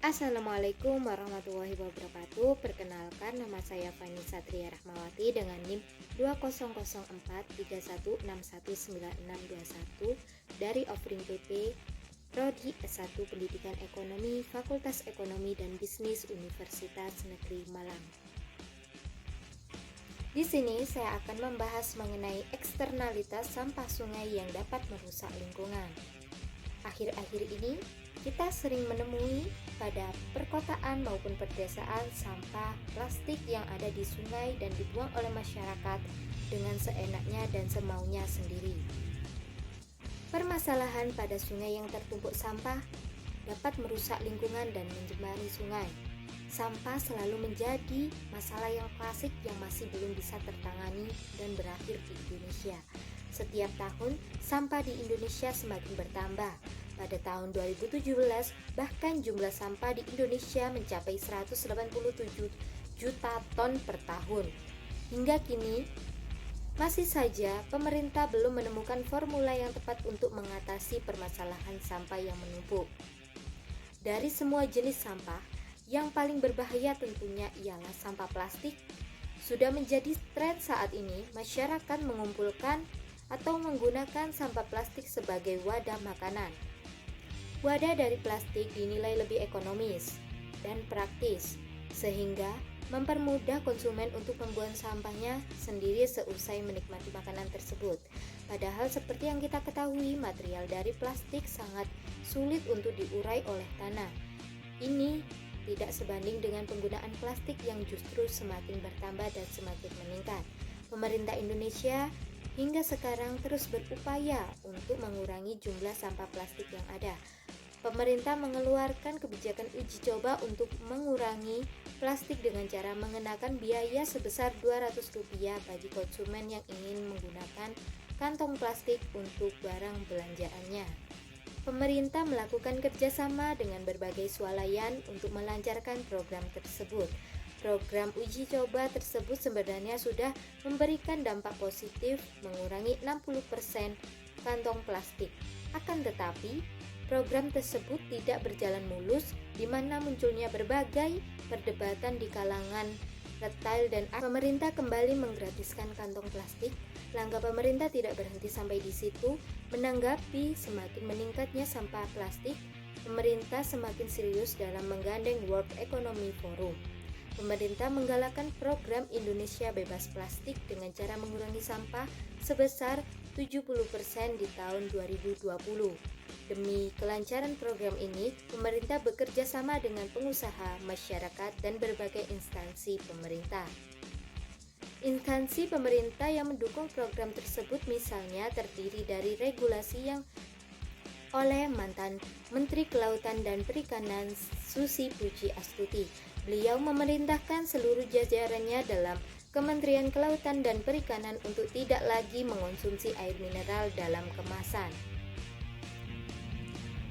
Assalamualaikum warahmatullahi wabarakatuh. Perkenalkan, nama saya Fani Satria Rahmawati dengan NIM 20043161619621 dari Offering PP Prodi S1 Pendidikan Ekonomi Fakultas Ekonomi dan Bisnis Universitas Negeri Malang. Di sini saya akan membahas mengenai eksternalitas sampah sungai yang dapat merusak lingkungan. Akhir-akhir ini kita sering menemui pada perkotaan maupun pedesaan sampah plastik yang ada di sungai dan dibuang oleh masyarakat dengan seenaknya dan semaunya sendiri. Permasalahan pada sungai yang tertumpuk sampah dapat merusak lingkungan dan mencemari sungai. Sampah selalu menjadi masalah yang klasik yang masih belum bisa tertangani dan berakhir di Indonesia. Setiap tahun, sampah di Indonesia semakin bertambah. Pada tahun 2017, bahkan jumlah sampah di Indonesia mencapai 187 juta ton per tahun. Hingga kini, masih saja pemerintah belum menemukan formula yang tepat untuk mengatasi permasalahan sampah yang menumpuk. Dari semua jenis sampah, yang paling berbahaya tentunya ialah sampah plastik. Sudah menjadi tren saat ini, masyarakat mengumpulkan atau menggunakan sampah plastik sebagai wadah makanan. Wadah dari plastik dinilai lebih ekonomis dan praktis, sehingga mempermudah konsumen untuk membuang sampahnya sendiri seusai menikmati makanan tersebut. Padahal seperti yang kita ketahui, material dari plastik sangat sulit untuk diurai oleh tanah. Ini tidak sebanding dengan penggunaan plastik yang justru semakin bertambah dan semakin meningkat. Pemerintah Indonesia hingga sekarang terus berupaya untuk mengurangi jumlah sampah plastik yang ada. Pemerintah mengeluarkan kebijakan uji coba untuk mengurangi plastik dengan cara mengenakan biaya sebesar Rp200 bagi konsumen yang ingin menggunakan kantong plastik untuk barang belanjaannya. Pemerintah melakukan kerjasama dengan berbagai swalayan untuk melancarkan program tersebut. Program uji coba tersebut sebenarnya sudah memberikan dampak positif mengurangi 60% kantong plastik. Akan tetapi, program tersebut tidak berjalan mulus, di mana munculnya berbagai perdebatan di kalangan retail dan pemerintah kembali menggratiskan kantong plastik. Langkah pemerintah tidak berhenti sampai di situ. Menanggapi semakin meningkatnya sampah plastik, pemerintah semakin serius dalam menggandeng World Economic Forum. Pemerintah menggalakkan program Indonesia Bebas Plastik dengan cara mengurangi sampah sebesar 70% di tahun 2020. Demi kelancaran program ini, pemerintah bekerja sama dengan pengusaha, masyarakat, dan berbagai instansi pemerintah. Instansi pemerintah yang mendukung program tersebut misalnya terdiri dari regulasi yang oleh mantan Menteri Kelautan dan Perikanan Susi Puji Astuti. Beliau memerintahkan seluruh jajarannya dalam Kementerian Kelautan dan Perikanan untuk tidak lagi mengonsumsi air mineral dalam kemasan.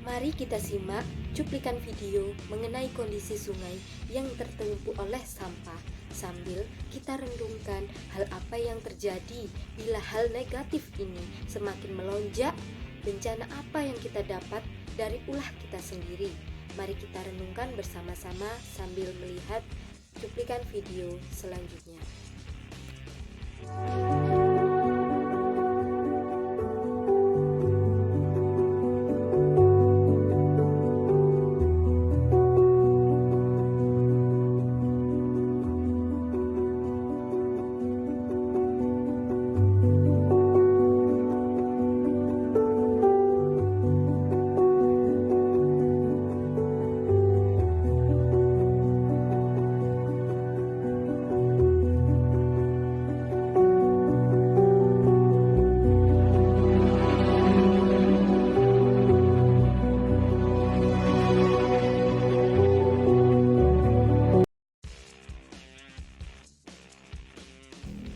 Mari kita simak cuplikan video mengenai kondisi sungai yang tertumpuk oleh sampah sambil kita renungkan hal apa yang terjadi bila hal negatif ini semakin melonjak. Bencana apa yang kita dapat dari ulah kita sendiri? Mari kita renungkan bersama-sama sambil melihat cuplikan video selanjutnya.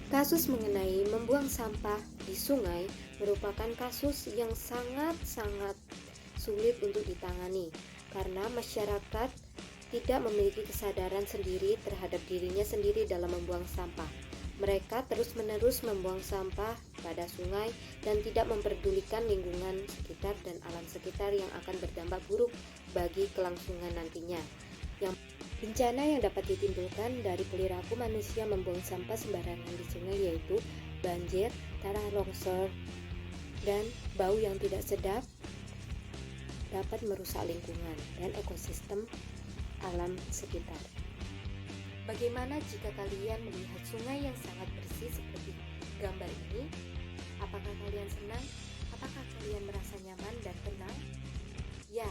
Kasus mengenai membuang sampah di sungai merupakan kasus yang sangat-sangat sulit untuk ditangani karena masyarakat tidak memiliki kesadaran sendiri terhadap dirinya sendiri dalam membuang sampah. Mereka terus-menerus membuang sampah pada sungai dan tidak memperdulikan lingkungan sekitar dan alam sekitar yang akan berdampak buruk bagi kelangsungan nantinya. Bencana yang dapat ditimbulkan dari perilaku manusia membuang sampah sembarangan di sungai yaitu banjir, tanah longsor, dan bau yang tidak sedap dapat merusak lingkungan dan ekosistem alam sekitar. Bagaimana jika kalian melihat sungai yang sangat bersih seperti gambar ini? Apakah kalian senang? Apakah kalian merasa nyaman dan tenang? Ya,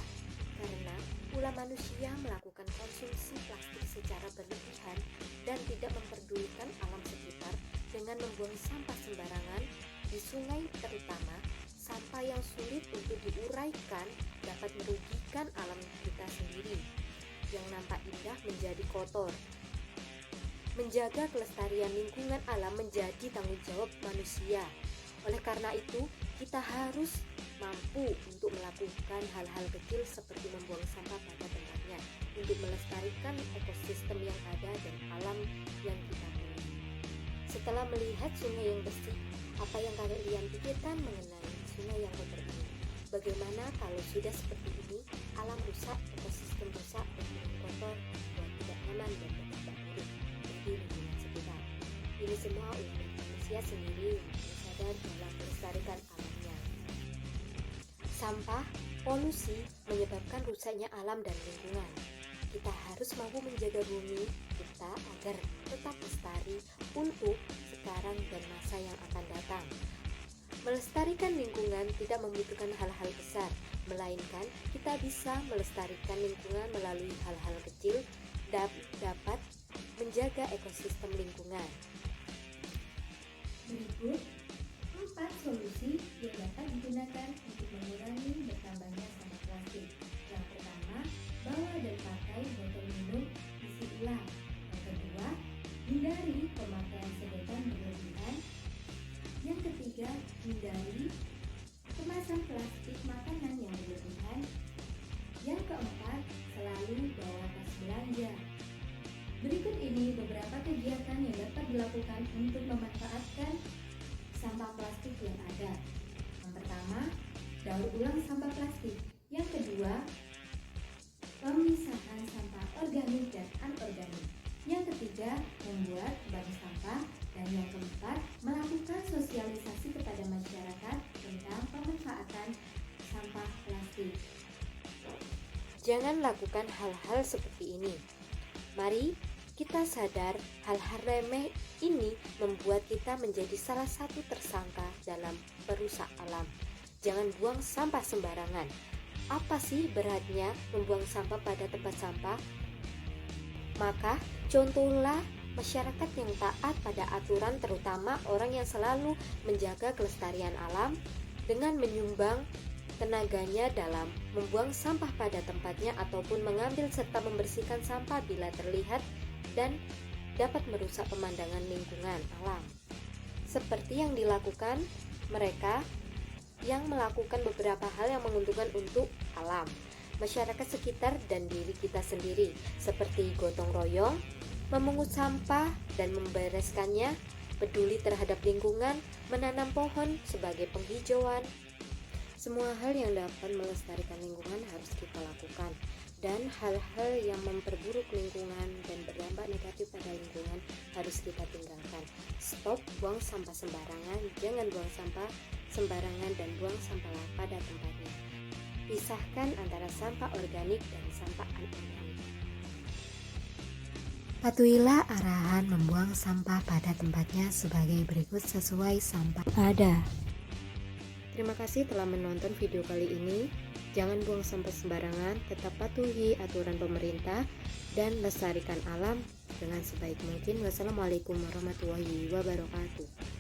karena ulah manusia melakukan konsumsi plastik secara berlebihan dan tidak memperdulikan alam sekitar dengan membuang sampah sembarangan di sungai, terutama sampah yang sulit untuk diuraikan dapat merugikan alam kita sendiri yang nampak indah menjadi kotor. Menjaga kelestarian lingkungan alam menjadi tanggung jawab manusia. Oleh karena itu, kita harus mampu untuk melakukan hal-hal kecil seperti membuang sampah pada tempatnya untuk melestarikan ekosistem yang ada dan alam yang kita miliki. Setelah melihat sungai yang bersih, apa yang kalian pikirkan mengenai sungai yang kotor ini? Bagaimana kalau sudah seperti ini, alam rusak, ekosistem rusak, dan kotor, buat tidak nyaman dan berdampak buruk bagi lingkungan sekitar. Ini semua ulah manusia sendiri yang harus sadar dalam melestarikan alamnya. Sampah, polusi menyebabkan rusaknya alam dan lingkungan. Kita harus mampu menjaga bumi kita agar tetap lestari untuk sekarang dan masa yang akan datang. Melestarikan lingkungan tidak membutuhkan hal-hal besar, melainkan kita bisa melestarikan lingkungan melalui hal-hal kecil dan dapat menjaga ekosistem lingkungan. Berikut 4 solusi yang dapat digunakan untuk mengurangi bertambahnya sampah plastik. Yang pertama, bawa dan pakai botol minum isi ulang. Yang kedua, hindari pemakaian sedotan berlebihan. Yang ketiga, hindari kemasan plastik makanan yang berlebihan. Yang keempat, selalu bawa tas belanja. Berikut ini beberapa kegiatan yang dapat dilakukan untuk memanfaatkan sampah plastik yang ada. Yang pertama, daur ulang sampah plastik. Yang kedua, pemisahan sampah organik dan anorganik. Yang ketiga, membuat bank sampah. Dan yang keempat, melakukan sosialisasi kepada masyarakat tentang pemanfaatan sampah plastik. Jangan lakukan hal-hal seperti ini. Mari kita sadar hal-hal remeh ini membuat kita menjadi salah satu tersangka dalam perusak alam. Jangan buang sampah sembarangan. Apa sih beratnya membuang sampah pada tempat sampah? Maka contohlah masyarakat yang taat pada aturan, terutama orang yang selalu menjaga kelestarian alam dengan menyumbang tenaganya dalam membuang sampah pada tempatnya ataupun mengambil serta membersihkan sampah bila terlihat dan dapat merusak pemandangan lingkungan alam. Seperti yang dilakukan mereka yang melakukan beberapa hal yang menguntungkan untuk alam, masyarakat sekitar dan diri kita sendiri, seperti gotong royong, memungut sampah dan membereskannya, peduli terhadap lingkungan, menanam pohon sebagai penghijauan. Semua hal yang dapat melestarikan lingkungan harus kita lakukan, dan hal-hal yang memperburuk lingkungan dan berdampak negatif pada lingkungan harus kita tinggalkan. Stop buang sampah sembarangan, jangan buang sampah sembarangan dan buang sampah pada tempatnya. Pisahkan antara sampah organik dan sampah anorganik. Patuhilah arahan membuang sampah pada tempatnya sebagai berikut sesuai sampah ada. Terima kasih telah menonton video kali ini. Jangan buang sampah sembarangan, tetap patuhi aturan pemerintah dan lestarikan alam dengan sebaik mungkin. Wassalamualaikum warahmatullahi wabarakatuh.